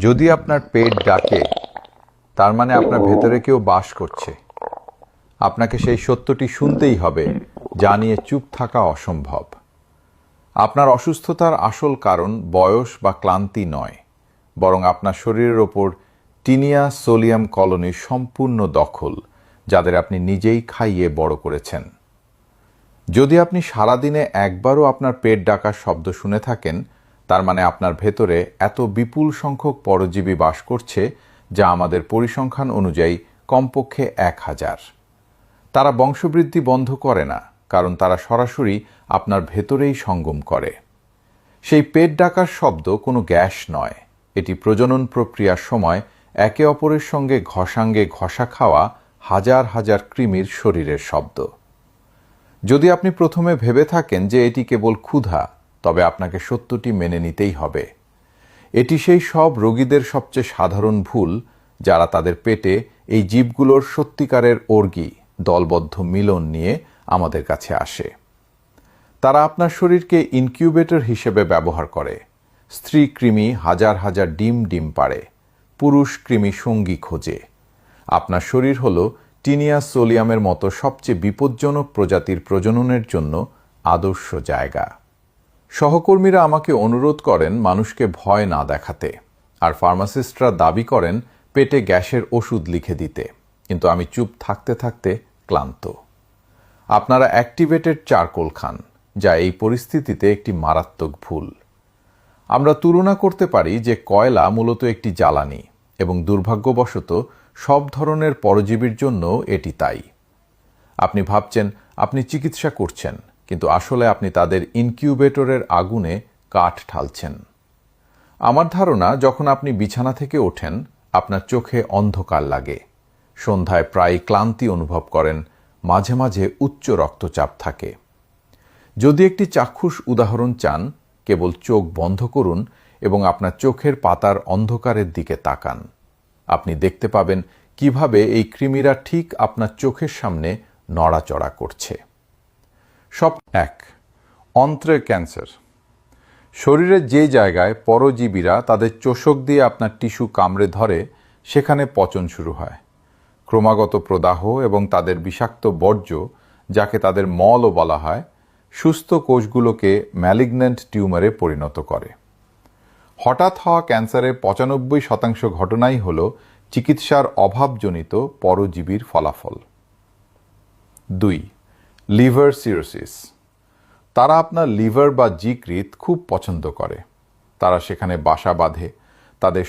যদি আপনার পেট ডাকে, তার মানে আপনার ভেতরে কেউ বাস করছে। আপনাকে সেই সত্যটি শুনতেই হবে, যা নিয়ে চুপ থাকা অসম্ভব। আপনার অসুস্থতার আসল কারণ বয়স বা ক্লান্তি নয়, বরং আপনার শরীরের ওপর টিনিয়া সোলিয়াম কলোনির সম্পূর্ণ দখল, যাদের আপনি নিজেই খাইয়ে বড় করেছেন। যদি আপনি সারাদিনে একবারও আপনার পেট ডাকার শব্দ শুনে থাকেন, তার মানে আপনার ভেতরে এত বিপুল সংখ্যক পরজীবী বাস করছে, যা আমাদের পরিসংখ্যান অনুযায়ী কমপক্ষে 1000। তারা বংশবৃদ্ধি বন্ধ করে না, কারণ তারা সরাসরি আপনার ভেতরেই সঙ্গম করে। সেই পেট ডাকার শব্দ কোনো গ্যাস নয়, এটি প্রজনন প্রক্রিয়ার সময় একে অপরের সঙ্গে ঘষাঙ্গে ঘষা খাওয়া হাজার হাজার কৃমির শরীরের শব্দ। যদি আপনি প্রথমে ভেবে থাকেন যে এটি কেবল ক্ষুধা, তবে আপনাকে সত্যটি মেনে নিতেই হবে। এটি সেই সব রোগীদের সবচেয়ে সাধারণ ভুল, যারা তাদের পেটে এই জীবগুলোর সত্যিকারের অর্গী দলবদ্ধ মিলন নিয়ে আমাদের কাছে আসে। তারা আপনার শরীরকে ইনকিউবেটর হিসেবে ব্যবহার করে। স্ত্রী কৃমি হাজার হাজার ডিম পাড়ে, পুরুষ কৃমি সঙ্গী খোঁজে। আপনার শরীর হল টিনিয়া সোলিয়ামের মতো সবচেয়ে বিপজ্জনক প্রজাতির প্রজননের জন্য আদর্শ জায়গা। সহকর্মীরা আমাকে অনুরোধ করেন মানুষকে ভয় না দেখাতে, আর ফার্মাসিস্টরা দাবি করেন পেটে গ্যাসের ওষুধ লিখে দিতে, কিন্তু আমি চুপ থাকতে থাকতে ক্লান্ত। আপনারা অ্যাক্টিভেটেড চারকোল খান, যা এই পরিস্থিতিতে একটি মারাত্মক ভুল। আমরা তুলনা করতে পারি যে কয়লা মূলত একটি জ্বালানি, এবং দুর্ভাগ্যবশত সব ধরনের পরজীবীর জন্য এটি তাই। আপনি ভাবছেন আপনি চিকিৎসা করছেন, কিন্তু আসলে আপনি তাদের ইনকিউবেটরের আগুনে কাঠ ঢালছেন। আমার ধারণা, যখন আপনি বিছানা থেকে ওঠেন, আপনার চোখে অন্ধকার লাগে, সন্ধ্যায় প্রায় ক্লান্তি অনুভব করেন, মাঝে মাঝে উচ্চ রক্তচাপ থাকে। যদি একটি চাক্ষুষ উদাহরণ চান, কেবল চোখ বন্ধ করুন এবং আপনার চোখের পাতার অন্ধকারের দিকে তাকান। আপনি দেখতে পাবেন কিভাবে এই কৃমিরা ঠিক আপনার চোখের সামনে নড়াচড়া করছে। সব 1, অন্ত্রের ক্যান্সার। শরীরের যে জায়গায় পরজীবীরা তাদের চোষক দিয়ে আপনার টিস্যু কামড়ে ধরে, সেখানে পচন শুরু হয়। ক্রমাগত প্রদাহ এবং তাদের বিষাক্ত বর্জ্য, যাকে তাদের মলও বলা হয়, সুস্থ কোষগুলোকে ম্যালিগন্যান্ট টিউমারে পরিণত করে। হঠাৎ হওয়া ক্যান্সারের 95% ঘটনাই হল চিকিৎসার অভাবজনিত পরজীবীর ফলাফল। 2, লিভার সিরোসিস। তারা আপনার লিভার বা যকৃৎ খুব পছন্দ করে। তারা সেখানে বাসা বাঁধে, তাদের